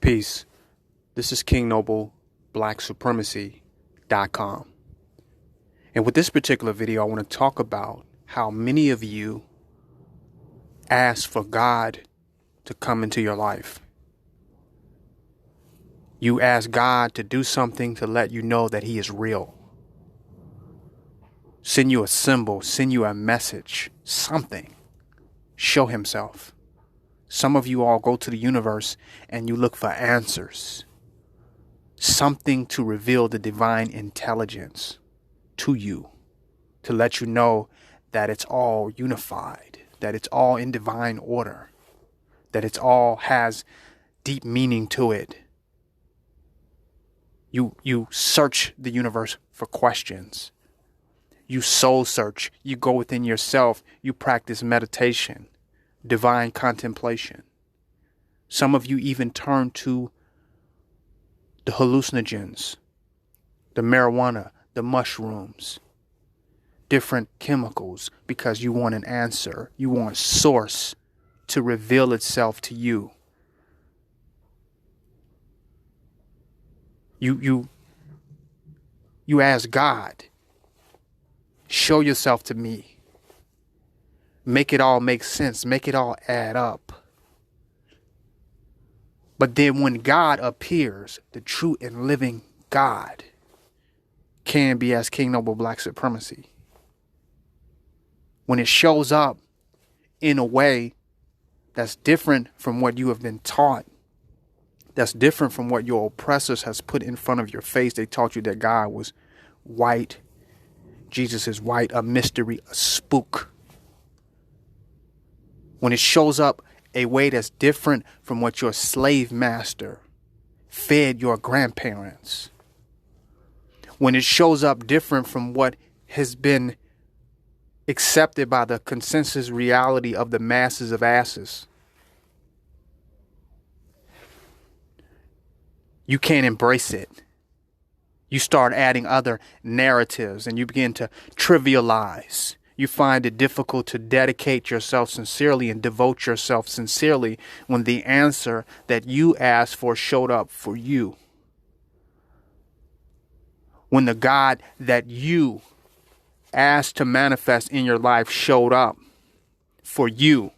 Peace. This is King Noble Black Supremacy.com. And with this particular video, I want to talk about how many of you ask for God to come into your life. You ask God to do something to let you know that He is real. Send you a symbol, send you a message, something. Show Himself. Some of you all go to the universe and you look for answers. Something to reveal the divine intelligence to you. To let you know that it's all unified. That it's all in divine order. That it's all has deep meaning to it. You search the universe for questions. You soul search. You go within yourself. You practice meditation. Divine contemplation. Some of you even turn to the hallucinogens, the marijuana, the mushrooms, different chemicals, because you want an answer. You want source to reveal itself to you. You ask God, show yourself to me. Make it all make sense. Make it all add up. But then when God appears, the true and living God can be as King Noble Black Supremacy. When it shows up in a way that's different from what you have been taught, that's different from what your oppressors has put in front of your face. They taught you that God was white. Jesus is white, a mystery, a spook. When it shows up a way that's different from what your slave master fed your grandparents. When it shows up different from what has been accepted by the consensus reality of the masses of asses. You can't embrace it. You start adding other narratives and you begin to trivialize. You find it difficult to dedicate yourself sincerely and devote yourself sincerely when the answer that you asked for showed up for you. When the God that you asked to manifest in your life showed up for you,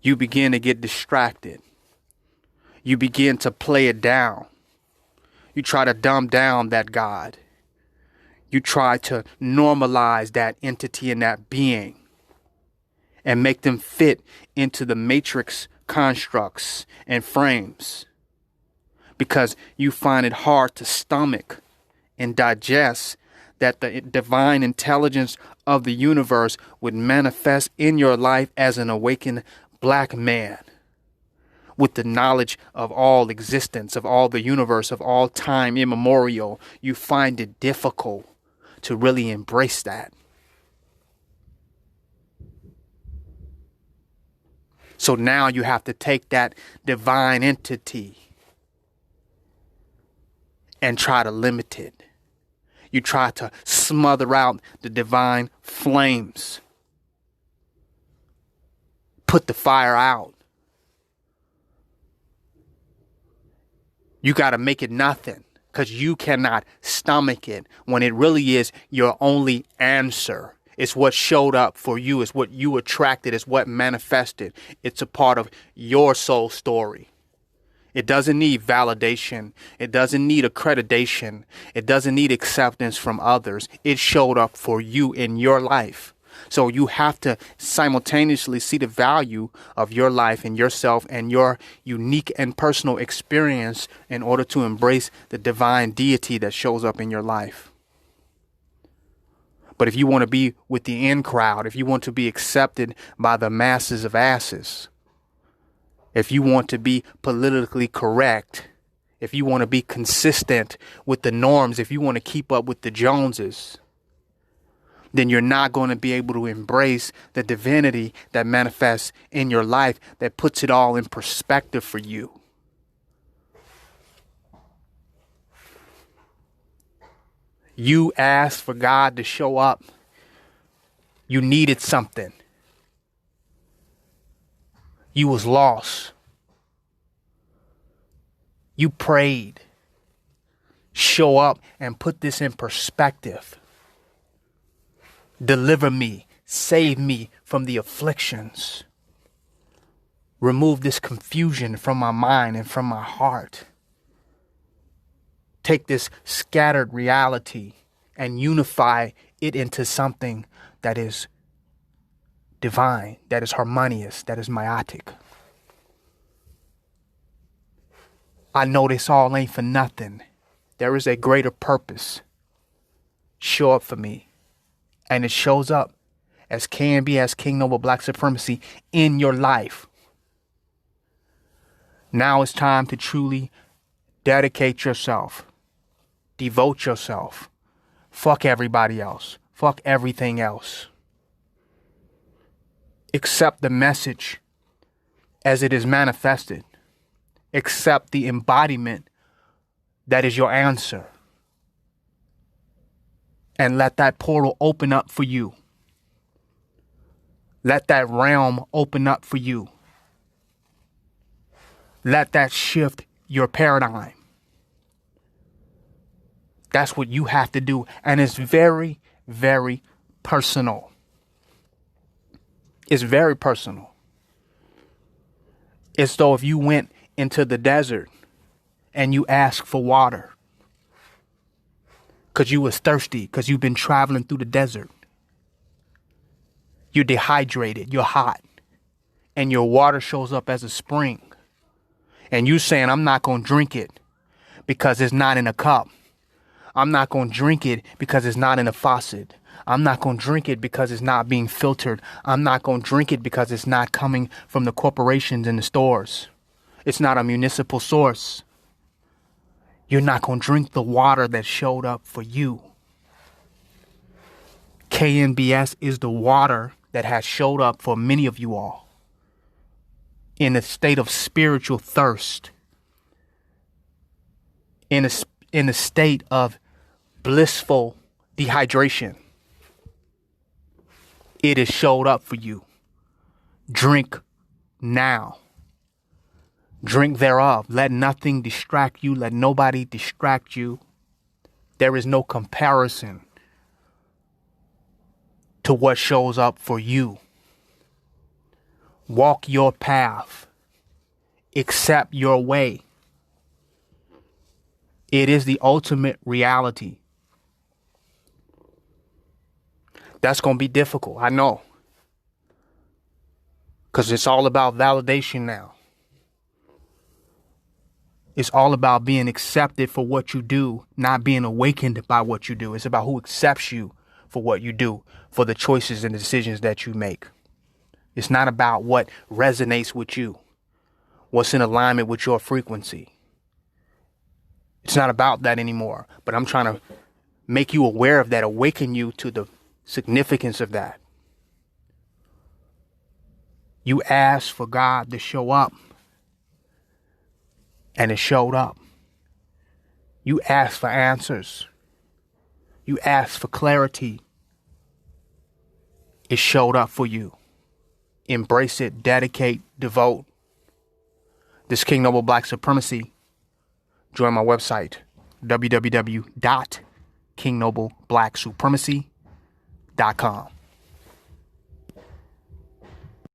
you begin to get distracted. You begin to play it down. You try to dumb down that God. You try to normalize that entity and that being and make them fit into the matrix constructs and frames because you find it hard to stomach and digest that the divine intelligence of the universe would manifest in your life as an awakened black man with the knowledge of all existence, of all the universe, of all time immemorial. You find it difficult to really embrace that. So now you have to take that divine entity and try to limit it. You try to smother out the divine flames. Put the fire out. You got to make it nothing. Because you cannot stomach it when it really is your only answer. It's what showed up for you. It's what you attracted. It's what manifested. It's a part of your soul story. It doesn't need validation. It doesn't need accreditation. It doesn't need acceptance from others. It showed up for you in your life. So you have to simultaneously see the value of your life and yourself and your unique and personal experience in order to embrace the divine deity that shows up in your life. But if you want to be with the in crowd, if you want to be accepted by the masses of asses, if you want to be politically correct, if you want to be consistent with the norms, if you want to keep up with the Joneses, then you're not going to be able to embrace the divinity that manifests in your life, that puts it all in perspective for you. You asked for God to show up. You needed something. You was lost. You prayed. Show up and put this in perspective. Deliver me. Save me from the afflictions. Remove this confusion from my mind and from my heart. Take this scattered reality and unify it into something that is divine, that is harmonious, that is meiotic. I know this all ain't for nothing. There is a greater purpose. Show up for me. And it shows up as KNB, as King Noble Black Supremacy in your life. Now it's time to truly dedicate yourself. Devote yourself. Fuck everybody else. Fuck everything else. Accept the message as it is manifested. Accept the embodiment that is your answer. And let that portal open up for you. Let that realm open up for you. Let that shift your paradigm. That's what you have to do. And it's very, very personal. It's very personal. It's though if you went into the desert and you asked for water because you was thirsty, because you've been traveling through the desert. You're dehydrated, you're hot, and your water shows up as a spring. And you saying, I'm not going to drink it because it's not in a cup. I'm not going to drink it because it's not in a faucet. I'm not going to drink it because it's not being filtered. I'm not going to drink it because it's not coming from the corporations and the stores. It's not a municipal source. You're not going to drink the water that showed up for you. KNBS is the water that has showed up for many of you all in a state of spiritual thirst, in a state of blissful dehydration. It has showed up for you. Drink now. Drink thereof. Let nothing distract you. Let nobody distract you. There is no comparison to what shows up for you. Walk your path. Accept your way. It is the ultimate reality. That's going to be difficult, I know. Because it's all about validation now. It's all about being accepted for what you do, not being awakened by what you do. It's about who accepts you for what you do, for the choices and the decisions that you make. It's not about what resonates with you, what's in alignment with your frequency. It's not about that anymore, but I'm trying to make you aware of that, awaken you to the significance of that. You asked for God to show up, and it showed up. You asked for answers. You asked for clarity. It showed up for you. Embrace it, dedicate, devote. This King Noble Black Supremacy. Join my website, www.kingnoblepblacksupremacy.com.